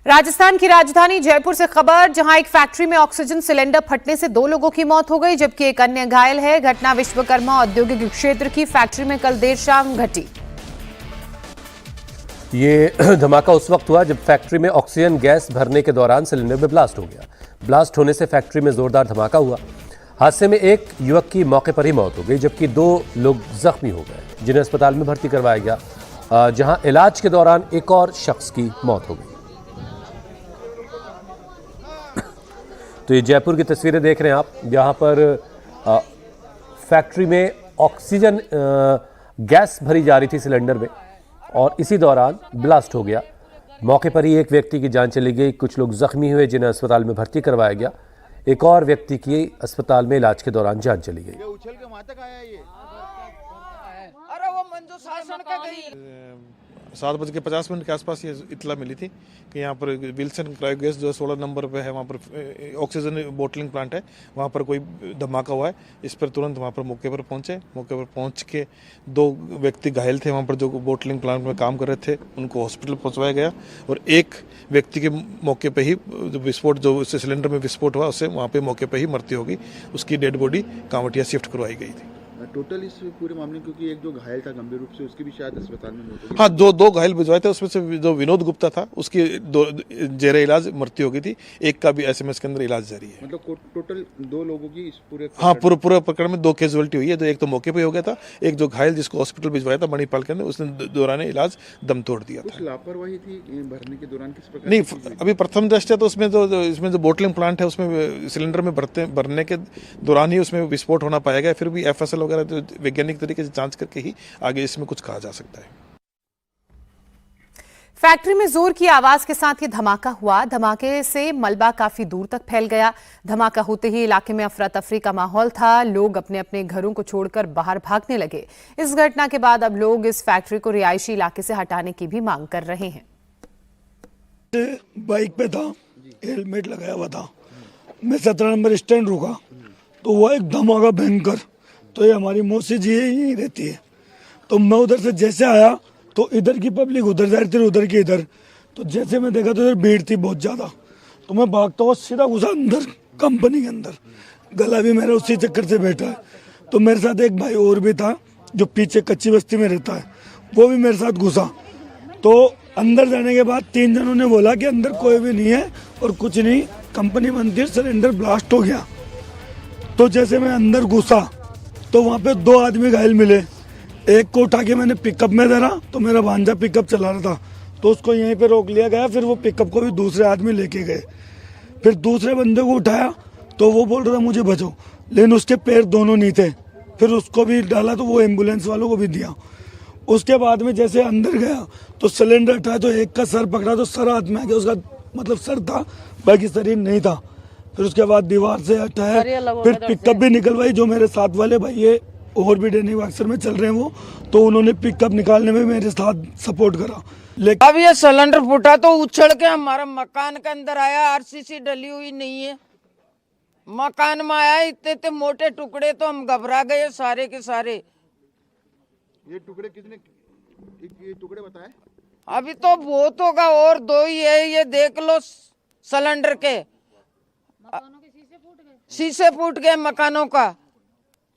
राजस्थान की राजधानी जयपुर से खबर, जहां एक फैक्ट्री में ऑक्सीजन सिलेंडर फटने से 2 लोगों की मौत हो गई, जबकि एक अन्य घायल है। घटना विश्वकर्मा औद्योगिक क्षेत्र की फैक्ट्री में कल देर शाम घटी। ये धमाका उस वक्त हुआ जब फैक्ट्री में ऑक्सीजन गैस भरने के दौरान सिलेंडर में ब्लास्ट हो गया। ब्लास्ट होने से फैक्ट्री में जोरदार धमाका हुआ। हादसे में एक युवक की मौके पर ही मौत हो गई, जबकि 2 लोग जख्मी हो गए, जिन्हें अस्पताल में भर्ती करवाया गया, जहां इलाज के दौरान एक और शख्स की मौत हो गई। तो ये जयपुर की तस्वीरें देख रहे हैं आप, जहां पर फैक्ट्री में ऑक्सीजन गैस भरी जा रही थी सिलेंडर में, और इसी दौरान ब्लास्ट हो गया। मौके पर ही एक व्यक्ति की जान चली गई, कुछ लोग जख्मी हुए, जिन्हें अस्पताल में भर्ती करवाया गया। एक और व्यक्ति की अस्पताल में इलाज के दौरान जान चली गई। उछल के वहां तक आया ये। अरे वो मंजू शासन का गई। 7:50 के आसपास ये इतला मिली थी कि यहाँ पर विल्सन क्रायोगैस जो 16 नंबर पे है, वहाँ पर ऑक्सीजन बोटलिंग प्लांट है, वहाँ पर कोई धमाका हुआ है। इस पर तुरंत वहाँ पर मौके पर पहुँचे। मौके पर पहुँच के 2 व्यक्ति घायल थे वहाँ पर, जो बोटलिंग प्लांट में काम कर रहे थे, उनको हॉस्पिटल पहुँचवाया गया। और एक व्यक्ति के मौके पर ही विस्फोट, जो सिलेंडर में विस्फोट हुआ, उससे वहाँ पर मौके पर ही मृत्यु होगी। उसकी डेड बॉडी कांवटिया शिफ्ट करवाई गई थी। टोटल इस पूरे मामले, क्योंकि एक जो घायल था गंभीर रूप से, उसकी भी शायद अस्पताल में मौत हो गई। हाँ, दो घायल भिजवाए थे, उसमें से जो विनोद गुप्ता था, उसकी जेरे इलाज मृत्यु हो गई थी। एक का भी एसएमएस के अंदर इलाज जारी है। मतलब टोटल 2 लोगों की इस पूरे, हाँ, पूरे प्रकरण में 2 कैजुअलिटी हुई है। तो एक तो मौके पे हो गया था, एक जो घायल जिसको हॉस्पिटल भिजवाया था मणिपाल के अंदर, उसने दौरान इलाज दम तोड़ दिया था। लापरवाही थी भरने के दौरान, किस प्रकार? नहीं, अभी प्रथम दृष्टया तो उसमें इसमें जो बोटलिंग प्लांट है, उसमें सिलेंडर में भरने के दौरान ही उसमें विस्फोट होना पाया गया। फिर भी एफएसएल वगैरह तो वैज्ञानिक तरीके से जांच करके ही आगे इसमें कुछ कहा जा सकता है। फैक्ट्री में जोर की आवाज के साथ ये धमाका हुआ। धमाके से मलबा काफी दूर तक फैल गया। धमाका होते ही इलाके में अफरा तफरी का माहौल था। लोग अपने अपने घरों को छोड़कर बाहर भागने लगे। इस घटना के बाद अब लोग इस फैक्ट्री को रिहायशी इलाके से हटाने की भी मांग कर रहे हैं। बाइक पे था, हेलमेट लगाया हुआ था, मैं 17 नंबर स्टैंड रुका तो हुआ एक धमाका भयंकर। तो ये हमारी मौसी जी यहीं रहती है। तो मैं उधर से जैसे आया तो इधर की पब्लिक उधर जा रही थी, उधर की इधर। तो जैसे मैं देखा तो इधर भीड़ थी बहुत ज्यादा। तो मैं भागता हुआ सीधा घुसा अंदर कंपनी के अंदर। गला भी मेरा उसी चक्कर से बैठा है। तो मेरे साथ एक भाई और भी था जो पीछे कच्ची बस्ती में रहता है, वो भी मेरे साथ घुसा। तो अंदर जाने के बाद 3 जनों ने बोला कि अंदर कोई भी नहीं है और कुछ नहीं, कंपनी बंद थी, सिलेंडर ब्लास्ट हो गया। तो जैसे मैं अंदर घुसा तो वहाँ पे 2 आदमी घायल मिले। एक को उठा के मैंने पिकअप में धरा, तो मेरा भांजा पिकअप चला रहा था, तो उसको यहीं पे रोक लिया गया। फिर वो पिकअप को भी दूसरे आदमी लेके गए। फिर दूसरे बंदे को उठाया तो वो बोल रहा था मुझे बचाओ, लेकिन उसके पैर दोनों नहीं थे। फिर उसको भी डाला तो वो एम्बुलेंस वालों को भी दिया। उसके बाद में जैसे अंदर गया तो सिलेंडर हटाया तो एक का सर पकड़ा तो सर हाथ में आ गया। उसका मतलब सर था, बाकी शरीर नहीं था। फिर उसके बाद दीवार से हटाया, फिर पिकअप भी निकलवाई। जो मेरे साथ वाले भाई ये और भी डेनिंग बॉक्सर में चल रहे हैं वो, तो उन्होंने पिकअप निकालने में मेरे साथ सपोर्ट करा। लेकिन अब ये सिलेंडर फूटा तो उछल के हमारा मकान के अंदर आया। आरसीसी डली हुई नहीं है, मकान में आया। इतने मोटे टुकड़े, तो हम घबरा गए सारे के सारे। ये टुकड़े कितने, ये टुकड़े बताए? अभी तो बहुत होगा, और 2 ही है। ये देख लो, सिलेंडर के शीशे फूट गए मकानों का।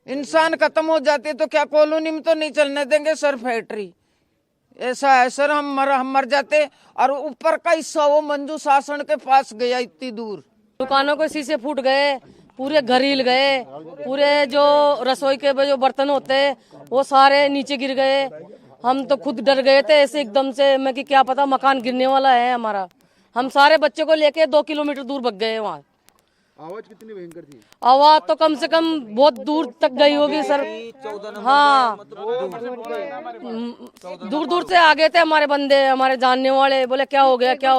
इंसान खत्म हो जाते तो क्या कॉलोनी में तो नहीं चलने देंगे सर फैक्ट्री। ऐसा है सर, हम मर जाते। और ऊपर का हिस्सा वो मंजू शासन के पास गया, इतनी दूर। दुकानों के शीशे फूट गए, पूरे घर हिल गए, पूरे जो रसोई के जो बर्तन होते हैं वो सारे नीचे गिर गए। हम तो खुद डर गए थे ऐसे एकदम से, मैं कि क्या पता मकान गिरने वाला है हमारा। हम सारे बच्चे को लेके 2 किलोमीटर दूर भाग गए वहाँ। आवाज कितनी भयंकर थी? आवाज तो कम से कम बहुत दूर तक गई होगी सर। हाँ, दूर दूर से आ गए थे हमारे बंदे, हमारे जानने वाले। बोले क्या हो गया, क्या हो गया।